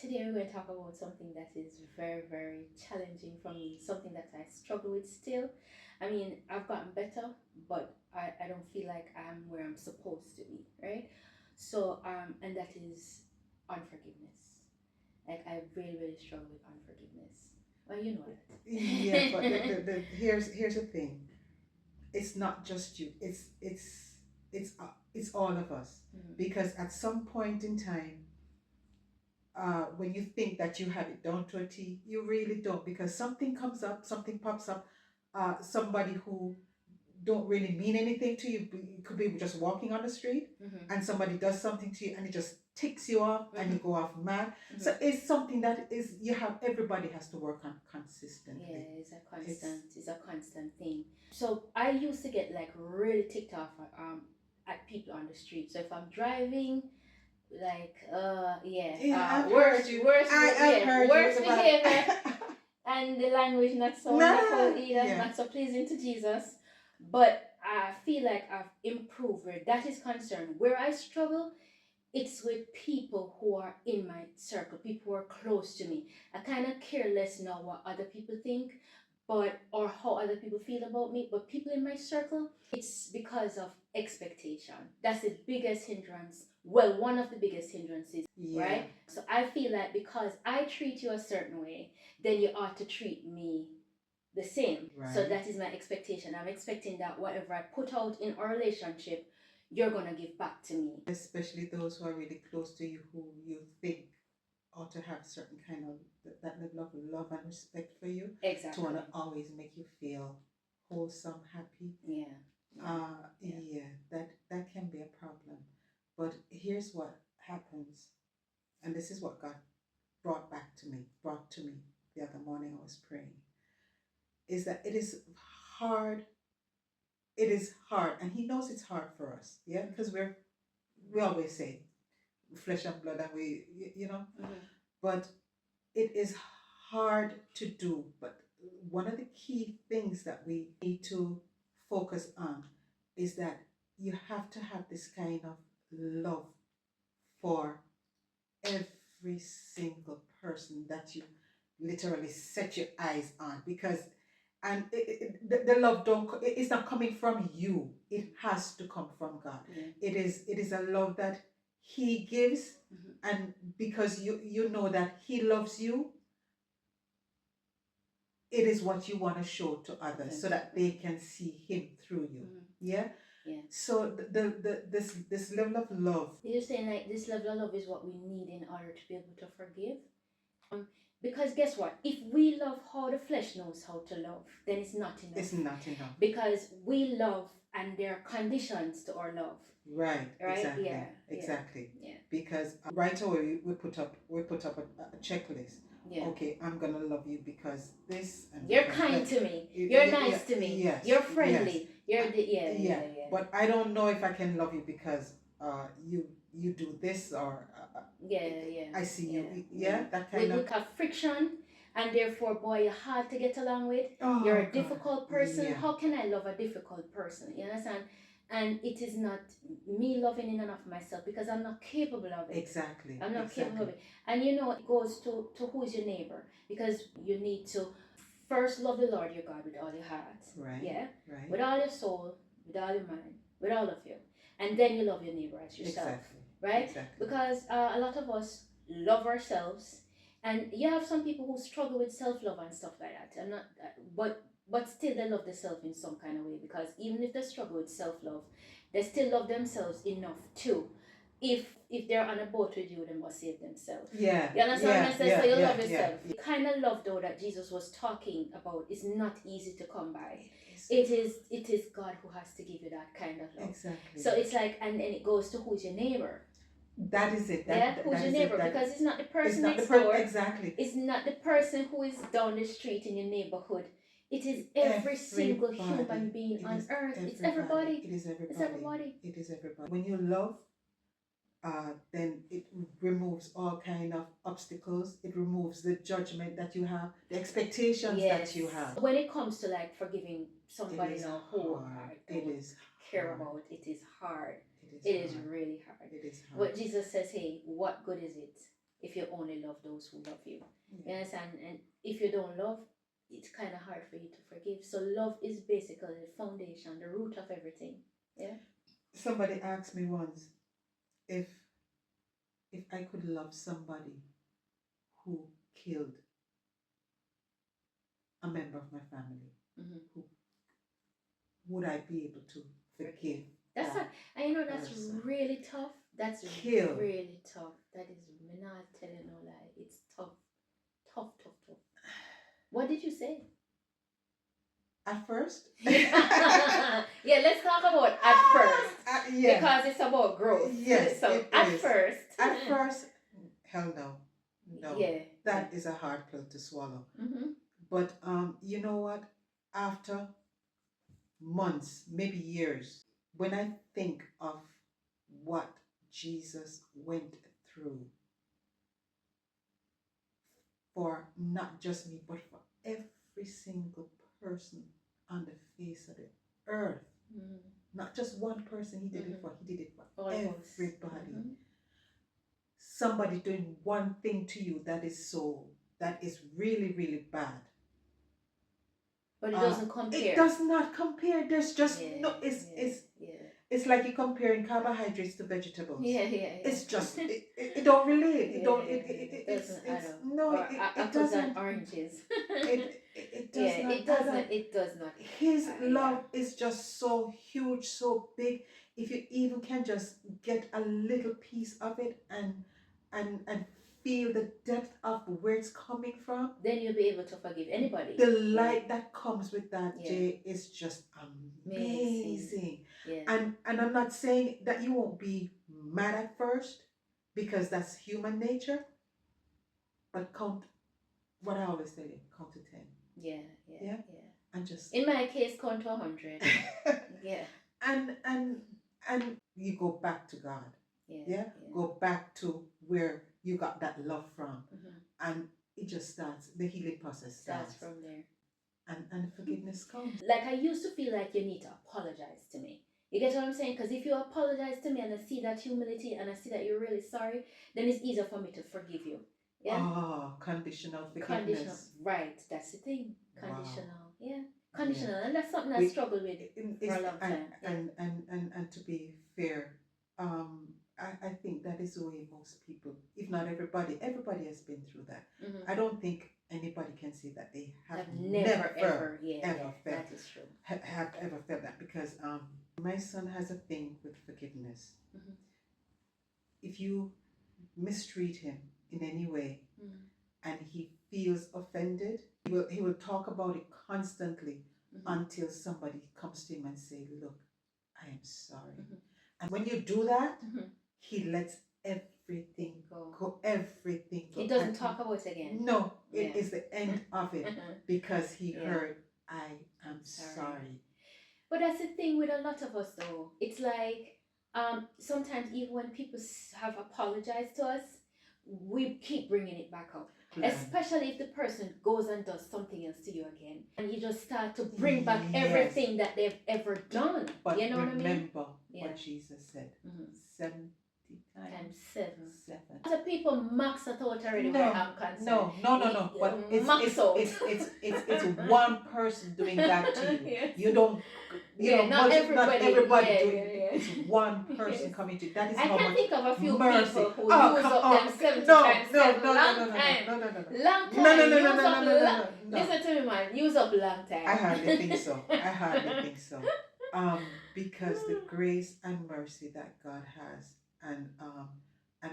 Today we're going to talk about something that is very, very challenging for me, something that I struggle with still. I mean, I've gotten better, but I don't feel like I'm where I'm supposed to be, right? So, and that is unforgiveness. Like, I really, really struggle with unforgiveness. Well, you know Yeah, but that. here's the thing. It's not just you. It's all of us. Mhm. Because at some point in time, when you think that you have it down to a T, you really don't, because something comes up, something pops up. Somebody who don't really mean anything to you. You could be just walking on the street, Mhm. and somebody does something to you, and it just ticks you off, and you Mhm. go off mad. So Mhm. it's something that is you have. Everybody has to work on Yeah, consistently. It's it's a constant thing. So I used to get like really ticked off at people on the street. So if I'm driving, like yeah, Yeah, I've heard worst you. worst I've yeah, heard you worst about. behavior, and the language not so wonderful Nah, either, yeah. not so pleasing to Jesus. But I feel like I've improved where that is concerned. Where I struggle, it's with people who are in my circle, people who are close to me. I kind of care less now what other people think, but or how other people feel about me. But people in my circle, it's because of expectation. That's the biggest hindrance. Well, one of the biggest hindrances, Yeah, right? So I feel like because I treat you a certain way, then you ought to treat me the same. So right. that is my expectation. I'm expecting that whatever I put out in our relationship, you're gonna give back to me. Especially those who are really close to you, who you think ought to have certain kind of that level of love and respect for you, to Exactly. want to always make you feel wholesome, happy. Yeah. Yeah. Yeah, that can be a problem. But here's what happens, and this is what God brought to me the other morning. I was praying, is that hard. It is hard, and He knows it's hard for us. Yeah, because we always say flesh and blood, and you know, Mm-hmm. but it is hard to do. But one of the key things that we need to focus on is that you have to have this kind of love for every single person that you literally set your eyes on, because the love don't it's not coming from you, it has to come from God. Yeah. It is a love that He gives, Mm-hmm. and because you know that He loves you, it is what you want to show to others so that they can see Him through you. Mm-hmm. Yeah. Yeah. So this level of love. You're saying like this level of love is what we need in order to be able to forgive? Because guess what? If we love how the flesh knows how to love, then it's not enough. It's not enough. Because we love and there are conditions to our love. Right. Right? Exactly. Yeah. Exactly. Yeah. Because right away we put up a checklist. Yeah. Okay, I'm gonna love you because this and You're because kind that. to me. You're nice Yeah, to me. yes, You're yes. friendly. You're the Yeah. But I don't know if I can love you because you do this, or I see you. Yeah, that kind We of. have friction, and therefore, boy, you're hard to get along with. Oh You're a God. difficult person. Yeah. How can I love a difficult person? You understand? And it is not me loving in and of myself because I'm not capable of it. Exactly. I'm not capable of Exactly. it. And you know, it goes to who's your neighbor, because you need to first love the Lord your God with all your heart. Right. Yeah. Right. With all your soul, with all your mind, with all of you. And then you love your neighbor as yourself. Exactly. Right? Exactly. Because a lot of us love ourselves, and you have some people who struggle with self-love and stuff like that. I'm not, but still they love themselves in some kind of way, because even if they struggle with self-love, they still love themselves enough too. If they're on a boat with you, they must save themselves. Yeah. You understand what I say? Yeah. So you Yeah. love yourself. Yeah. The kind of love though that Jesus was talking about is not easy to come by. It It is God who has to give you that kind of love. Exactly. So it's like, and then it goes to who's your neighbor. That is it. Who's your neighbor? Because it's not the person not next the door. exactly. It's not the person who is down the street in your neighborhood. It is every single human being on earth. It's everybody. It is everybody. It's everybody. It is everybody. When you love, then it removes all kind of obstacles. It removes the judgment that you have, the expectations that you have. When it comes to like forgiving somebody now who It is care hard. about, it is hard. It is Really hard. It is hard. But Jesus says, hey, what good is it if you only love those who love you. You Yeah. understand? And if you don't love, it's kind of hard for you to forgive. So love is basically the foundation, the root of everything. Yeah. Somebody asked me once if I could love somebody who killed a member of my family, Mm-hmm. would I be able to forgive That's that and you know that's person? really tough. That's Kill. really tough. That is me not telling no lie. It's tough. Tough. What did you say? At first? Yeah, let's talk about at first. Yeah. Because it's about growth. Yes, So it at is. first. At first, hell no. No. Yeah. That is a hard pill to swallow. Mm-hmm. But you know what? After months, maybe years, when I think of what Jesus went through for not just me, but for every single person on the face of the earth. Mm-hmm. Not just one person he did it for, he did it for All everybody. Mm-hmm. Somebody doing one thing to you that is really, really bad. But it doesn't compare. It does not compare. There's just it's like you're comparing carbohydrates to vegetables. Yeah. It's just it don't relate. It don't. It doesn't. No, it apples doesn't. and oranges. It does not. It doesn't. It does not. His love is just so huge, so big. If you even can just get a little piece of it and feel the depth of where it's coming from, then you'll be able to forgive anybody. The light that comes with that, Jay, is just amazing. Yeah. And I'm not saying that you won't be mad at first, because that's human nature. But count, what I always tell you, count to 10. Yeah. And just, in my case, count to 100. Yeah. And you go back to God. Yeah. Go back to where you got that love from. Mm-hmm. And it just starts, the healing process starts from there. And forgiveness comes. Like, I used to feel like you need to apologize to me. You get what I'm saying? Because if you apologize to me and I see that humility and I see that you're really sorry, then it's easier for me to forgive you. Yeah. Oh, conditional forgiveness. Conditional, right? That's the thing. Conditional, wow. Yeah. Conditional, and that's something I struggle with for a long time. And to be fair, I think that is the way most people, if not everybody has been through that. Mm-hmm. I don't think anybody can say that they have never ever felt that is true. Have ever felt that, because my son has a thing with forgiveness. Mm-hmm. If you mistreat him in any way, mm-hmm. and he feels offended, he will talk about it constantly, mm-hmm. until somebody comes to him and say, look, I am sorry. Mm-hmm. And when you do that, mm-hmm. he lets everything go. Everything go. He doesn't talk about it again. No, it is the end of it, because he heard, I am sorry. But that's the thing with a lot of us, though. It's like, sometimes even when people have apologized to us, we keep bringing it back up. Especially if the person goes and does something else to you again, and you just start to bring back everything that they've ever done. But you know what I mean? Remember what Jesus said. Mm-hmm. 70 times 7. The people max it out already. No, where I'm concerned. No. But it's one person doing that to you. Yes. You don't. Not everybody doing it. It's one person coming to you. That is how much mercy. I can think of a few people who use up them 70 times 7. Long time. Listen to me, man. Use up long time. I hardly think so. Because the grace and mercy that God has, and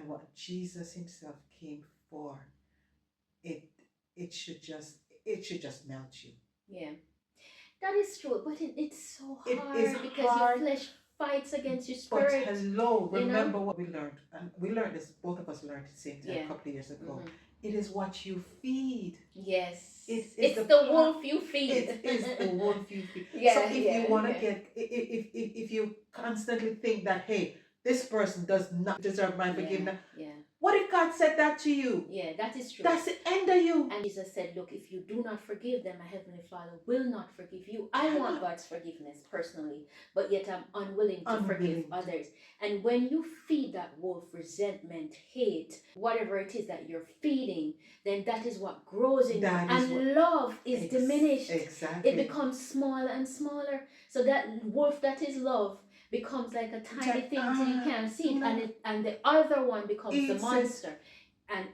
what Jesus himself came for, it should just melt you. Yeah, that is true, but it's so hard, because hard, your flesh fights against your spirit. But hello, remember what we learned, and we learned this, both of us learned the same time a couple of years ago. Mm-hmm. It is what you feed. Yes. It's the wolf you feed. It is the wolf you feed. So if you want to get, if you constantly think that, hey, this person does not deserve my forgiveness, What if God said that to you? Yeah, that is true. That's the end of you. And Jesus said, look, if you do not forgive them, my heavenly Father will not forgive you. I want God's forgiveness personally, but yet I'm unwilling to forgive others. And when you feed that wolf resentment, hate, whatever it is that you're feeding, then that is what grows in you. And love is diminished. Exactly. It becomes smaller and smaller. So that wolf that is love becomes like a tiny thing so you can't see it, and the other one becomes the monster. And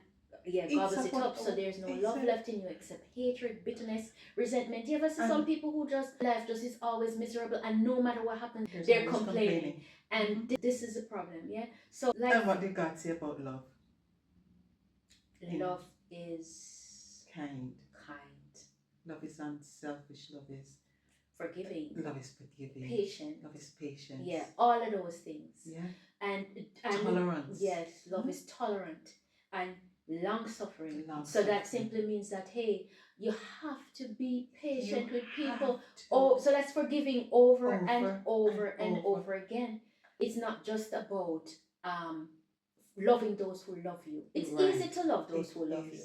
gobbles it up, so there's no love left in you except hatred, bitterness, resentment. You ever see some people who just life just is always miserable, and no matter what happens, they're complaining. And this is a problem, yeah? So like, and what did God say about love? Love is kind. Love is unselfish. Love is forgiving. Love is forgiving. Patient. Love is patience. Yeah, all of those things. Yeah. And tolerance. Yes, love is tolerant and long suffering. So that simply means that, hey, you have to be patient with people. So that's forgiving over and over again. It's not just about loving those who love you. It's easy to love those who love you,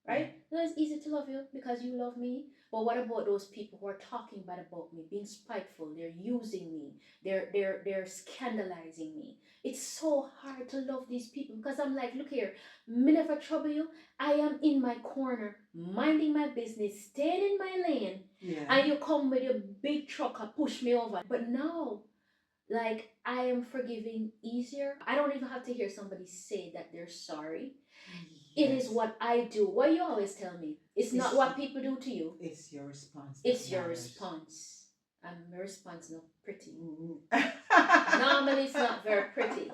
right? Yeah. It's easy to love you because you love me. But what about those people who are talking bad about me, being spiteful? They're using me. They're scandalizing me. It's so hard to love these people because I'm like, look here, me never trouble you. I am in my corner, minding my business, staying in my lane, and you come with your big truck and push me over. But no, like, I am forgiving easier. I don't even have to hear somebody say that they're sorry. It is what I do. What you always tell me. It's not what people do to you. It's your response. It's your response. And my response not pretty. Normally it's not very pretty.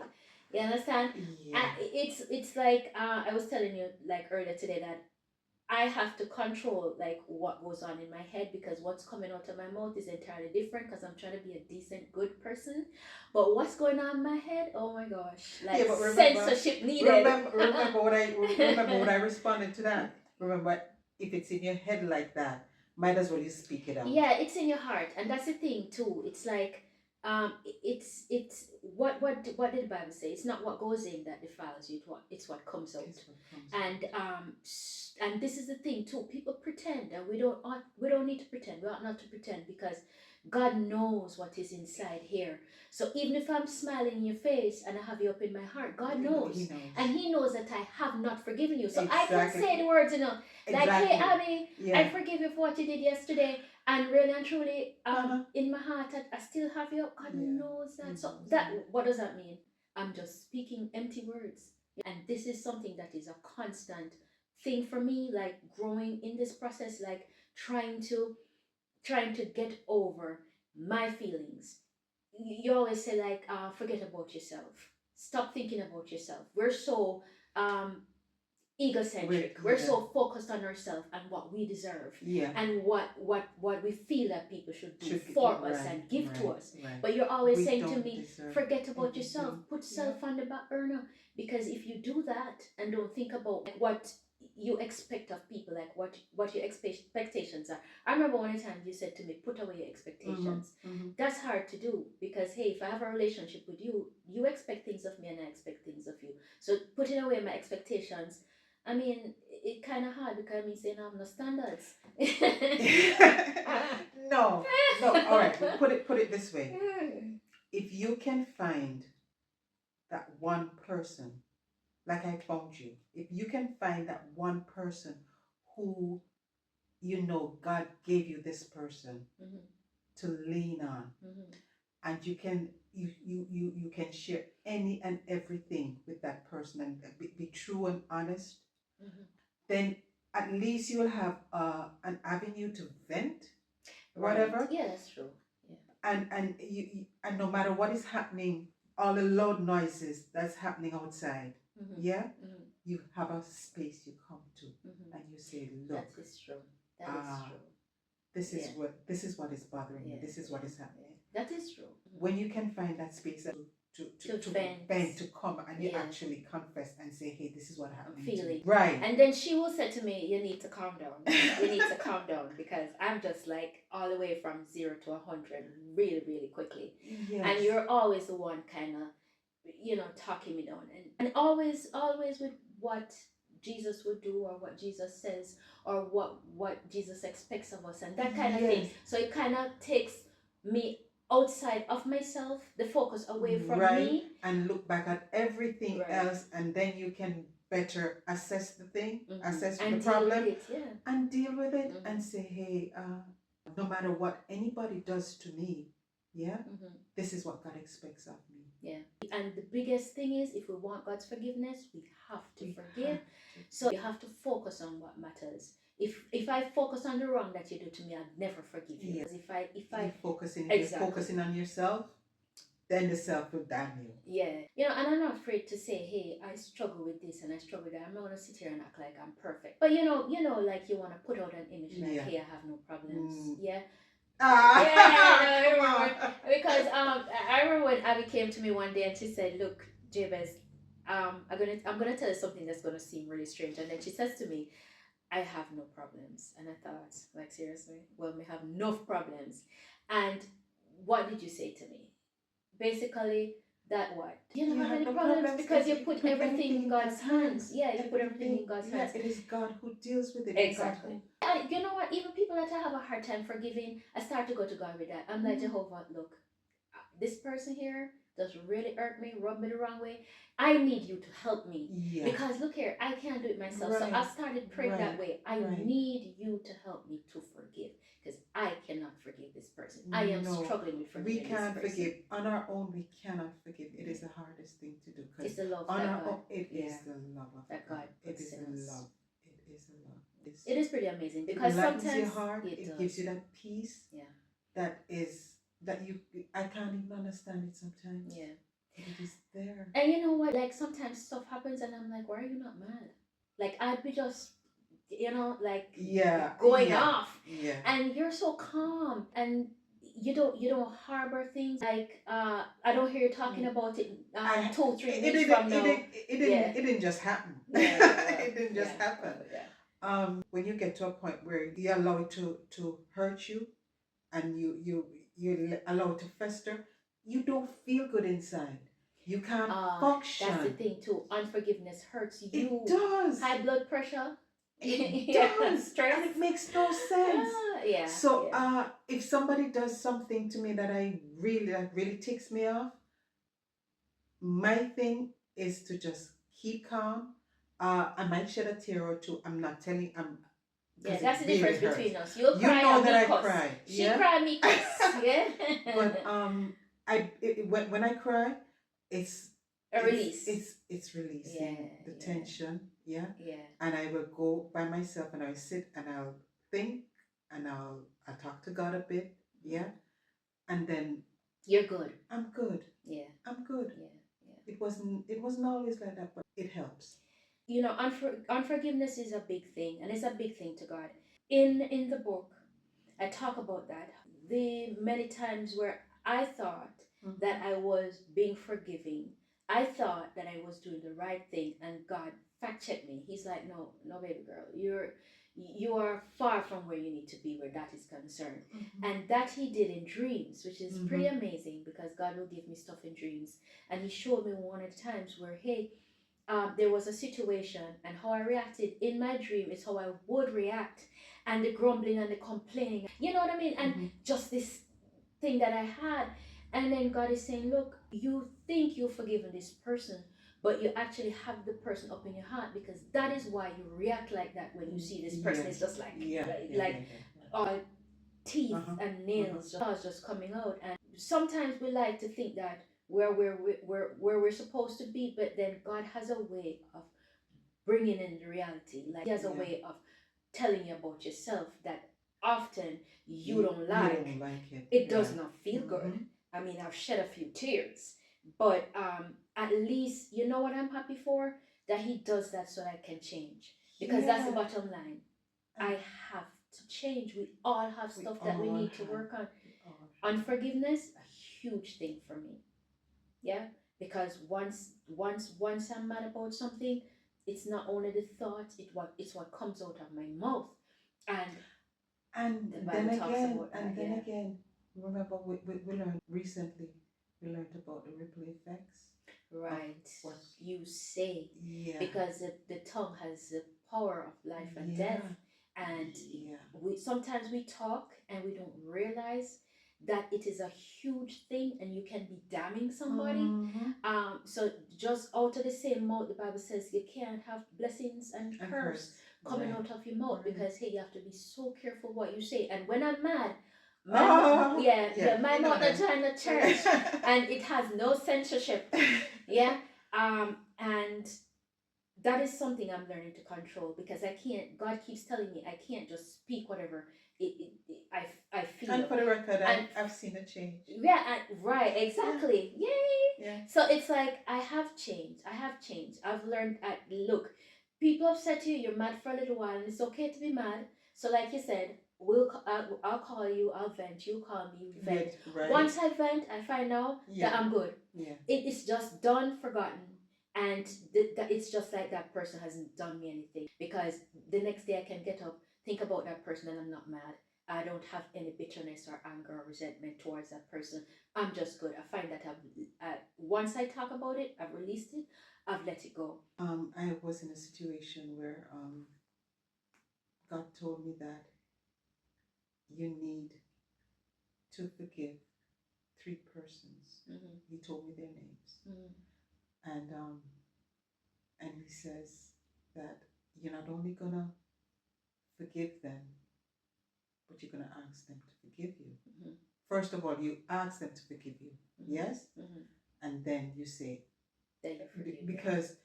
You understand? Yeah. It's like I was telling you like earlier today that I have to control like what goes on in my head, because what's coming out of my mouth is entirely different because I'm trying to be a decent, good person. But what's going on in my head? Oh my gosh! Like, but remember, censorship needed. Remember what I responded to that. Remember, if it's in your head like that, might as well you speak it out. Yeah, it's in your heart, and that's the thing too. It's like it's what did the Bible say? It's not what goes in that defiles you. It's what comes out. And this is the thing too. People pretend, and we don't need to pretend. We ought not to pretend, because God knows what is inside here. So even if I'm smiling in your face and I have you up in my heart, God knows. He knows. And He knows that I have not forgiven you. So I can say the words, like, hey, Abby, I forgive you for what you did yesterday. And really and truly, in my heart, I still have you. God knows that. So what does that mean? I'm just speaking empty words. And this is something that is a constant thing for me, like growing in this process, like trying to get over my feelings. You always say like, forget about yourself. Stop thinking about yourself. We're so egocentric. We're so focused on ourselves and what we deserve, and what we feel that people should do for us and give to us. But you're always saying to me, forget about yourself, put self on the back burner, because if you do that and don't think about what you expect of people, like what your expectations are. I remember one time you said to me, put away your expectations. That's hard to do, because hey, if I have a relationship with you, you expect things of me and I expect things of you. So putting away my expectations, I mean, it kind of hard, because it means they don't have no standards. No. All right, put it this way. If you can find that one person, like I found you, if you can find that one person who, God gave you this person to lean on, and you can share any and everything with that person, and be true and honest, then at least you'll have an avenue to vent, whatever. Yeah, that's true. Yeah. And you and no matter what is happening, all the loud noises that's happening outside, you have a space you come to, and you say, look, that is true. That is true. This is what is bothering me. This is what is happening. That is true. When you can find that space to vent, to come and you actually confess and say, hey, this is what happened. Feeling. Right. And then she will say to me, you need to calm down. You need to calm down, because I'm just like all the way from 0 to 100 really, really quickly. Yes. And you're always the one kind of talking me down, and always with what Jesus would do, or what Jesus says, or what Jesus expects of us, and that kind of thing. Yes. So it kind of takes me outside of myself, the focus away from Right. me. And look back at everything Right. else, and then you can better assess the thing, assess And the deal problem, with it, yeah. and deal with it, and say, hey, no matter what anybody does to me, yeah, this is what God expects of me. Yeah. And the biggest thing is, if we want God's forgiveness, we have to forgive. So you have to focus on what matters. If I focus on the wrong that you do to me, I'll never forgive you. Because if I You're focusing, exactly. you're focusing on yourself, then the self will damn you. Yeah. And I'm not afraid to say, hey, I struggle with this and I struggle with that. I'm not gonna sit here and act like I'm perfect. But like you wanna put out an image like, hey, I have no problems. Yeah. Yeah, come on. Because I remember when Abby came to me one day and she said, "Look, Jabez, I'm gonna tell you something that's gonna seem really strange." And then she says to me, "I have no problems." And I thought, like, seriously? Well, we have no problems. And what did you say to me? Basically, that what? You don't have any problems because you put everything in God's hands. Yeah, you put everything in God's hands. It is God who deals with it. Exactly. And you know what? Even people that I have a hard time forgiving, I start to go to God with that. I'm like, Jehovah, look, this person here does really hurt me, rub me the wrong way. I need you to help me. Yeah. Because look here, I can't do it myself. Right. So I started praying that way. I need you to help me to forgive. Because I cannot forgive this person. I am struggling with forgiving this person. We can't forgive. On our own, we cannot forgive. It is the hardest thing to do. It's the love on our own. It is the love of that God. It is the love. It is the love. It is pretty amazing because sometimes your heart, it gives you that peace. Yeah. That I can't even understand it sometimes. Yeah. It is there. And you know what? Like sometimes stuff happens and I'm like, why are you not mad? Like I'd be just going off. Yeah. And you're so calm and you don't harbor things like I don't hear you talking about it 2-3 weeks from now. It didn't just happen. It didn't just happen. When you get to a point where you allow it to hurt you and you allow it to fester, you don't feel good inside. You can't function. That's the thing too. Unforgiveness hurts you. It does. High blood pressure. It does. Stress. And it makes no sense. So if somebody does something to me that really ticks me off, my thing is to just keep calm. I might shed a tear or two. I'm not telling. That's the difference between us. You'll cry, you know that I cry. She cry, me cuss. Yeah. But when I cry, it's a release. It's releasing the tension. Yeah. And I will go by myself and I'll sit and I'll think and I'll talk to God a bit. Yeah. And then you're good. I'm good. Yeah. I'm good. Yeah. It wasn't always like that, but it helps. Unforgiveness is a big thing, and it's a big thing to God. In the book, I talk about that. The many times where I thought that I was being forgiving, I thought that I was doing the right thing, and God fact checked me. He's like, no, baby girl, you are far from where you need to be where that is concerned. And that he did in dreams, which is pretty amazing because God will give me stuff in dreams. And he showed me one of the times where, hey, there was a situation and how I reacted in my dream is how I would react, and the grumbling and the complaining, you know what I mean? And just this thing that I had. And then God is saying, look, you think you've forgiven this person, but you actually have the person up in your heart, because that is why you react like that when you see this person. It's just like all teeth and nails just coming out. And sometimes we like to think that where we're supposed to be, but then God has a way of bringing in the reality. Like he has a way of telling you about yourself that often you don't like. You don't like it. It does not feel good. I mean, I've shed a few tears, but at least you know what I'm happy for, that he does that so that I can change, because that's the bottom line. I have to change. We all have stuff that we need to work on. Unforgiveness, a huge thing for me. Yeah, because once I'm mad about something, it's not only the thought, it's what comes out of my mouth. And then again, remember we learned recently, we learned about the ripple effects. Right. what, You say, yeah, because the tongue has the power of life and death, yeah, and yeah. we sometimes we talk and we don't realize that it is a huge thing, and you can be damning somebody. Mm-hmm. So just out of the same mouth, the Bible says you can't have blessings and And curse curse. coming Right. out of your mouth, Right. because hey, you have to be so careful what you say. And when I'm mad, Oh, yeah, yeah, yeah, my you know mouth that them. join the church, and it has no censorship. Yeah. And that is something I'm learning to control, because I can't. God keeps telling me I can't just speak whatever I And feel. for the record, And I've seen a change. yeah, right, Yeah, exactly. Yay! yeah. So it's like I have changed. I have changed. I've learned. Look, people have said to you, you're mad for a little while, and it's okay to be mad. So, like you said, I'll call you. I'll vent. You call me. You vent. Right. Once I vent, I find out Yeah. that I'm good. Yeah. It is just done, forgotten, and that it's just like that person hasn't done me anything, because the next day I can get up, think about that person, and I'm not mad. I don't have any bitterness or anger or resentment towards that person. I'm just good. I find that once I talk about it, I've released it, I've let it go. I was in a situation where God told me that you need to forgive 3 persons. Mm-hmm. He told me their names, Mm-hmm. and he says that you're not only gonna forgive them, but you're gonna ask them to forgive you. Mm-hmm. First of all, you ask them to forgive you, Mm-hmm. yes, Mm-hmm. and then you say, That you forgive, because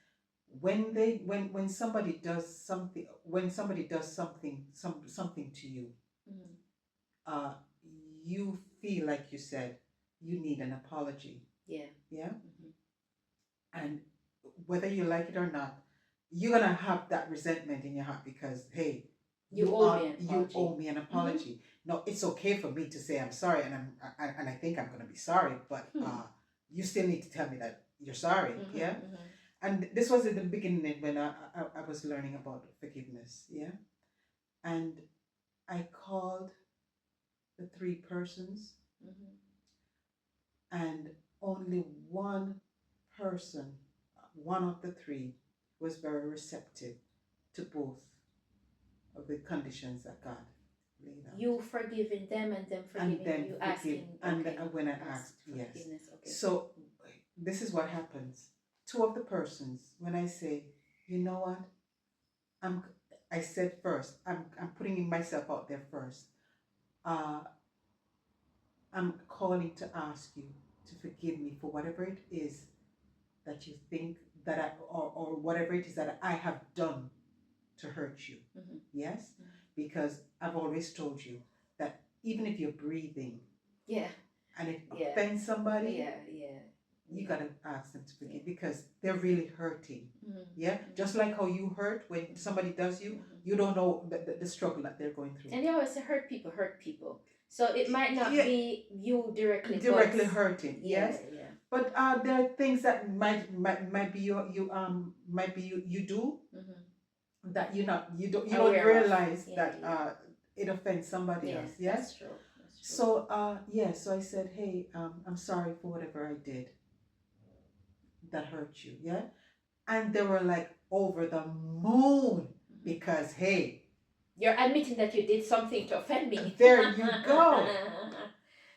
when somebody does something, something to you, mm-hmm. uh, you feel like you said you need an apology. Yeah. Yeah. Mm-hmm. And whether you like it or not, you're gonna have that resentment in your heart because hey, you owe me an apology. Mm-hmm. No, it's okay for me to say I'm sorry, and I think I'm gonna be sorry, but you still need to tell me that you're sorry. Mm-hmm. Yeah. Mm-hmm. And this was at the beginning when I was learning about forgiveness. Yeah. And I called the 3 persons, and only one person, one of the 3, was very receptive to both of the conditions that God laid out. You forgiving them and them forgiving you, asking. And okay. when I asked, yes. Okay. So this is what happens. 2 of the persons, when I say, you know what, I said first, I'm putting myself out there first. I'm calling to ask you to forgive me for whatever it is that you think that or whatever it is that I have done to hurt you. Mm-hmm. Yes? Mm-hmm. Because I've always told you that even if you're breathing, yeah, and it offends somebody, yeah, you gotta ask them to forgive because they're really hurting. Mm-hmm. Yeah? Mm-hmm. Just like how you hurt when somebody does you, you don't know the struggle that they're going through. And they always say hurt people. So it might not be you directly hurting. Yes. Yeah. But there are things that might be you do, mm-hmm. that you don't realize that it offends somebody else. Yes. That's true. So so I said, hey, I'm sorry for whatever I did that hurt you. Yeah. And they were like over the moon because hey, you're admitting that you did something to offend me. There you go.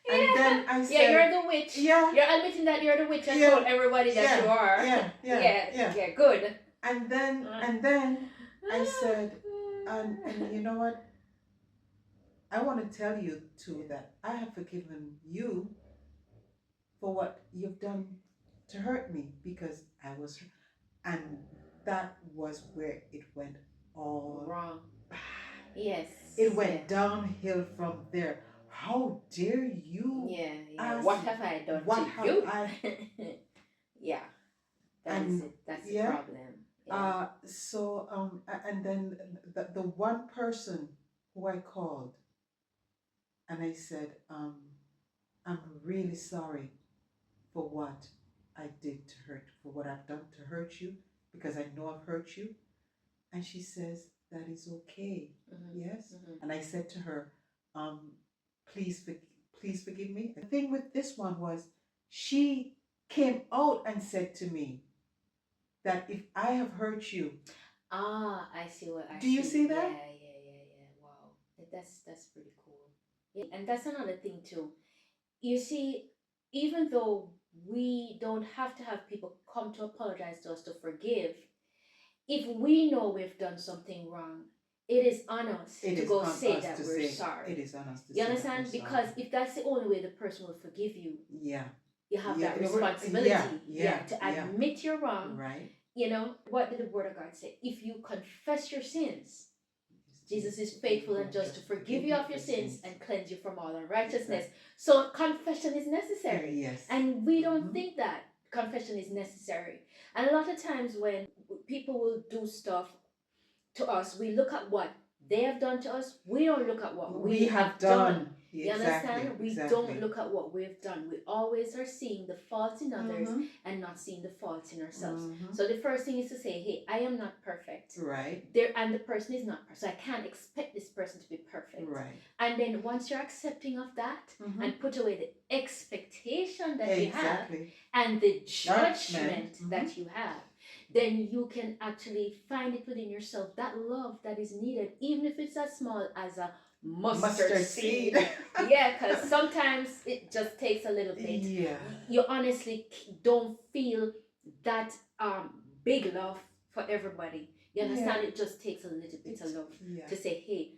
Yeah. And then I said, you're the witch. Yeah. You're admitting that you're the witch and told everybody that you are. Yeah, good. And then I said, and you know what? I want to tell you too that I have forgiven you for what you've done to hurt me because I was, and that was where it went all wrong. Yes. It went downhill from there. How dare you? Yeah. What have I done to you? Yeah. That's the problem. Yeah. And then the one person who I called and I said, I'm really sorry for what I did to hurt, for what I've done to hurt you, because I know I've hurt you. And she says, that is okay. Mm-hmm. Yes. Mm-hmm. And I said to her, please forgive me. The thing with this one was she came out and said to me that if I have hurt you, I see what I do you see Yeah, that? yeah. Wow. That's pretty cool. Yeah, and that's another thing too. You see, even though we don't have to have people come to apologize to us to forgive, if we know we've done something wrong, it is on us It to is go on say us that to we're say. sorry. It is on us to You say that we're understand? sorry. Because if that's the only way the person will forgive you, Yeah. you have Yeah, that yeah, we're- responsibility. yeah, To yeah. admit you're wrong. Right. You know, what did the word of God say? If you confess your sins, Jesus is faithful and just to forgive you of your sins and cleanse you from all unrighteousness. So confession is necessary. Yes. And we don't Mhm. think that confession is necessary. And a lot of times when people will do stuff to us, we look at what they have done to us. We don't look at what we have done. You understand? We don't look at what we've done. We always are seeing the faults in others Mhm. and not seeing the faults in ourselves. Mhm. So the first thing is to say, hey, I am not perfect. Right. And the person is not perfect. So I can't expect this person to be perfect. Right. And then once you're accepting of that Mhm. and put away the expectation that you have Exactly. and the judgment Mhm. that you have, then you can actually find it within yourself, that love that is needed, even if it's as small as a mustard seed. Yeah, because sometimes it just takes a little bit. Yeah. You honestly don't feel that big love for everybody. You understand? Yeah. It just takes a little bit of love Yeah. to say, hey,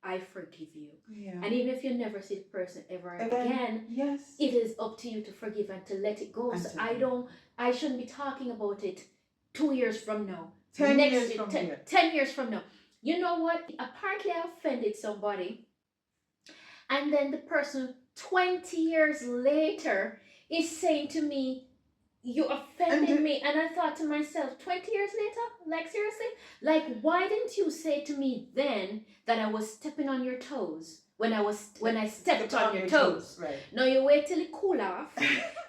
I forgive you. Yeah. And even if you never see the person ever again, yes, it is up to you to forgive and to let it go. And So to- I shouldn't be talking about it 2 years from now. 10 next years week, from 10, here. 10 years from now. You know what? Apparently I offended somebody, and then the person 20 years later is saying to me, you offended me. And I thought to myself, 20 years later? Like, seriously? Like, why didn't you say to me then that I was stepping on your toes when I stepped on your toes? Right. No, you wait till it cool off.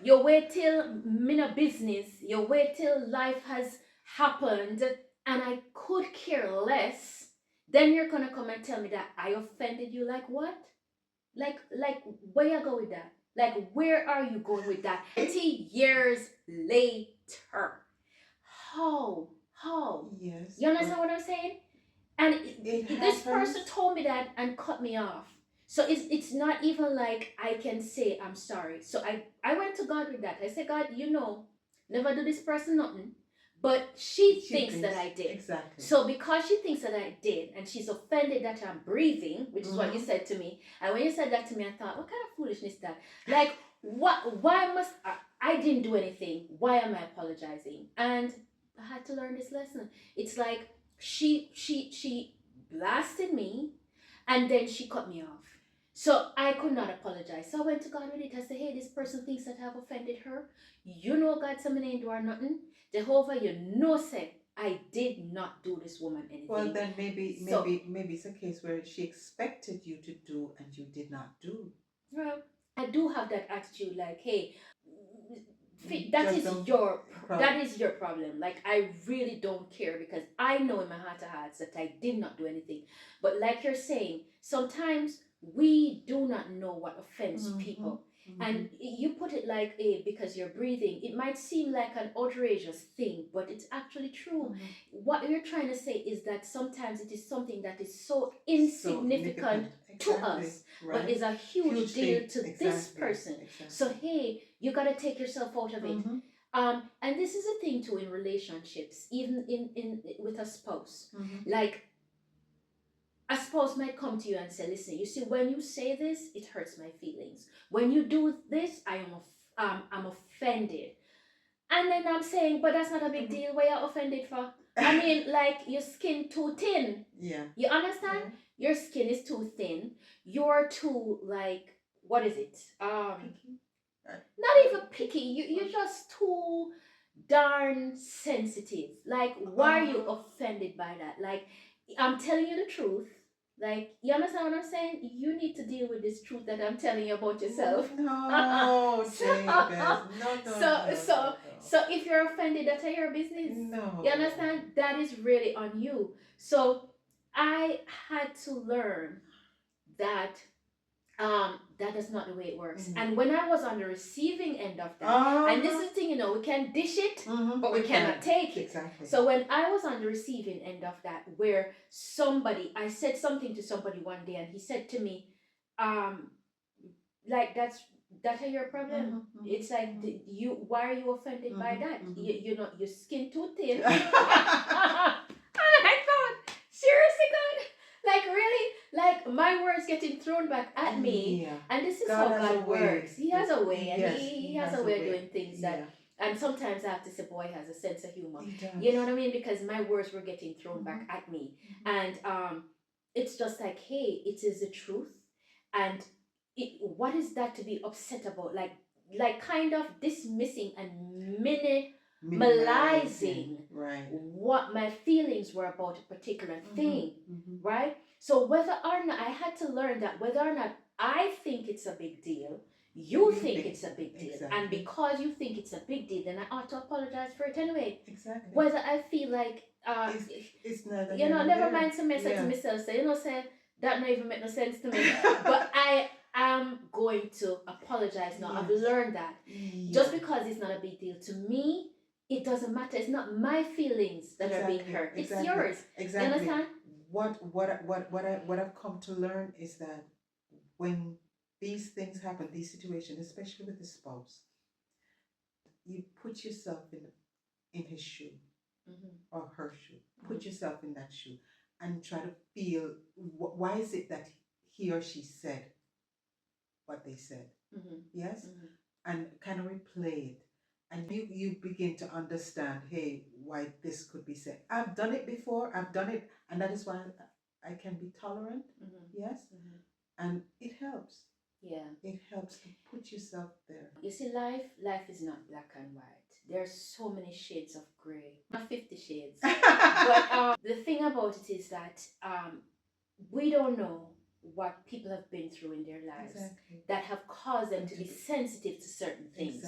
You wait till me no business. You wait till life has happened and I could care less. Then you're gonna come and tell me that I offended you. Like what? Like where you go with that? Like where are you going with that? 20 years later. How? Yes. You understand what I'm saying? And this happens. person told me that and cut me off. So it's not even like I can say I'm sorry. So I went to God with that. I said, God, you know, never do this person nothing. But she thinks that I did. Exactly. So because she thinks that I did, and she's offended that I'm breathing, which is what you said to me. And when you said that to me, I thought, what kind of foolishness is that? Like, what? Why must I didn't do anything? Why am I apologizing? And I had to learn this lesson. It's like she blasted me, and then she cut me off. So I could not apologize. So I went to God with it. I said, hey, this person thinks that I've offended her. You know God said me ain't do her nothing. Jehovah, you know say I did not do this woman anything. Well, then maybe it's a case where she expected you to do and you did not do. Well, I do have that attitude like, hey, that is your problem. Like I really don't care because I know in my heart of hearts that I did not do anything. But like you're saying, sometimes we do not know what offends people. And you put it like because you're breathing, it might seem like an outrageous thing, but it's actually true. What you're trying to say is that sometimes it is something that is so insignificant to us, but is a huge deal to this person. So hey, you gotta take yourself out of it. And this is a thing too in relationships, even in with a spouse. Like a spouse might come to you and say, listen, you see, when you say this, it hurts my feelings. When you do this, I'm offended. And then I'm saying, but that's not a big deal. What you're offended for? I mean, like your skin too thin. Yeah. You understand? Your skin is too thin. You're too like, what is it? Picky? Not even picky. You're just too darn sensitive. Like, why are you offended by that? Like, I'm telling you the truth. Like, you understand what I'm saying? You need to deal with this truth that I'm telling you about yourself. No, So if you're offended, that's your business. No. You understand? That is really on you. So I had to learn that That is not the way it works. Mhm. And when I was on the receiving end of that, and this is the thing, we can dish it, but we cannot take it. Exactly. So when I was on the receiving end of that, where I said something to somebody one day, and he said to me, like that are your problem. It's like, why are you offended by that? You know, your skin too thin. And I thought, seriously, God, like really, like my words getting thrown back at me. Yeah. And this is God how has a God way. works. He has a way, and Yes, he has a way of doing things that. And sometimes I have to say, boy, he has a sense of humor. He does. You know what I mean? Because my words were getting thrown back at me, and it's just like, hey, it is the truth, and what is that to be upset about? Like kind of dismissing and minimalizing right. what my feelings were about a particular thing, right? So whether or not I had to learn that whether or not I think it's a big deal, you think it's a big deal, exactly. and because you think it's a big deal, then I ought to apologize for it anyway. Exactly. Whether I feel like it's not, you know, never mind some message to myself, say, you know, say that not even make no sense to me. But I am going to apologize now. I've learned that. Just because it's not a big deal to me, it doesn't matter. It's not my feelings that are being hurt. It's yours. Exactly. You understand? What I've come to learn is that when these things happen, these situations, especially with the spouse, you put yourself in his shoe or her shoe. Put yourself in that shoe and try to feel why is it that he or she said what they said. Yes, and kind of replay it, and you begin to understand, hey, why this could be said. I've done it before. I've done it, and that is why I can be tolerant. Yes, and it helps. Yeah, it helps to put yourself there. You see, life is not black and white. There's so many shades of gray. Not 50 shades. But the thing about it is that we don't know what people have been through in their lives that have caused them to be sensitive to certain things.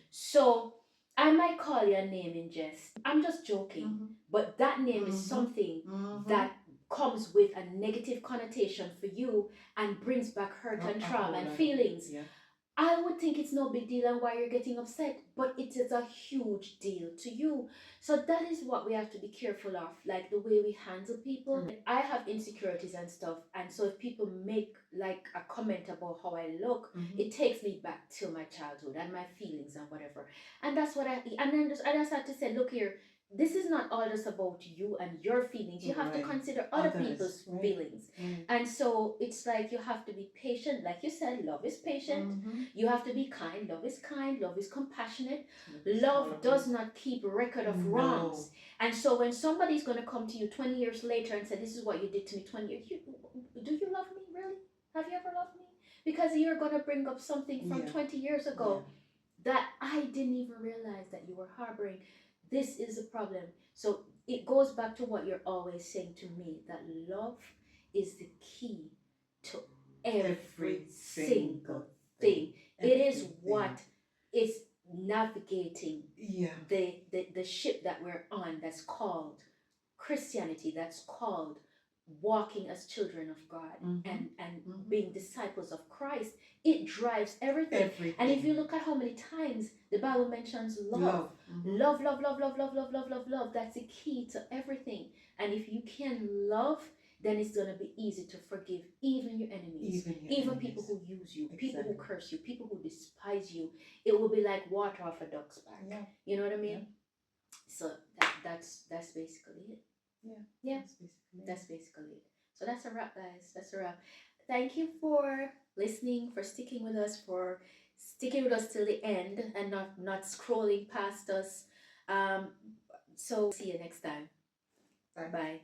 So I might call you a name in jest. I'm just joking. But that name is something that comes with a negative connotation for you and brings back hurt and trauma and feelings. I would think it's no big deal and why you're getting upset, but it is a huge deal to you. So that is what we have to be careful of, like the way we handle people. I have insecurities and stuff, and so if people make like a comment about how I look, it takes me back to my childhood and my feelings and whatever. And that's what I just had to say, look here, this is not all just about you and your feelings. You have to consider other people's feelings. And so it's like you have to be patient. Like you said, love is patient. You have to be kind. Love is kind. Love is compassionate. Love does not keep record of wrongs. And so when somebody's going to come to you 20 years later and say, this is what you did to me 20 years, do you love me really? Have you ever loved me? Because you're going to bring up something from 20 years ago that I didn't even realize that you were harboring. This is a problem. So it goes back to what you're always saying to me, that love is the key to every single thing. It is what is navigating the ship that we're on, that's called Christianity, that's called walking as children of God and being disciples of Christ. It drives everything. And if you look at how many times the Bible mentions love. Love, love, love, love, love, love, love, love, love. That's the key to everything. And if you can love, then it's going to be easy to forgive even your enemies, even people who use you, people who curse you, people who despise you. It will be like water off a duck's back. You know what I mean? So that's basically it. That's basically it. So that's a wrap, guys. That's a wrap. Thank you for listening, for sticking with us, till the end and not scrolling past us. So see you next time. Bye.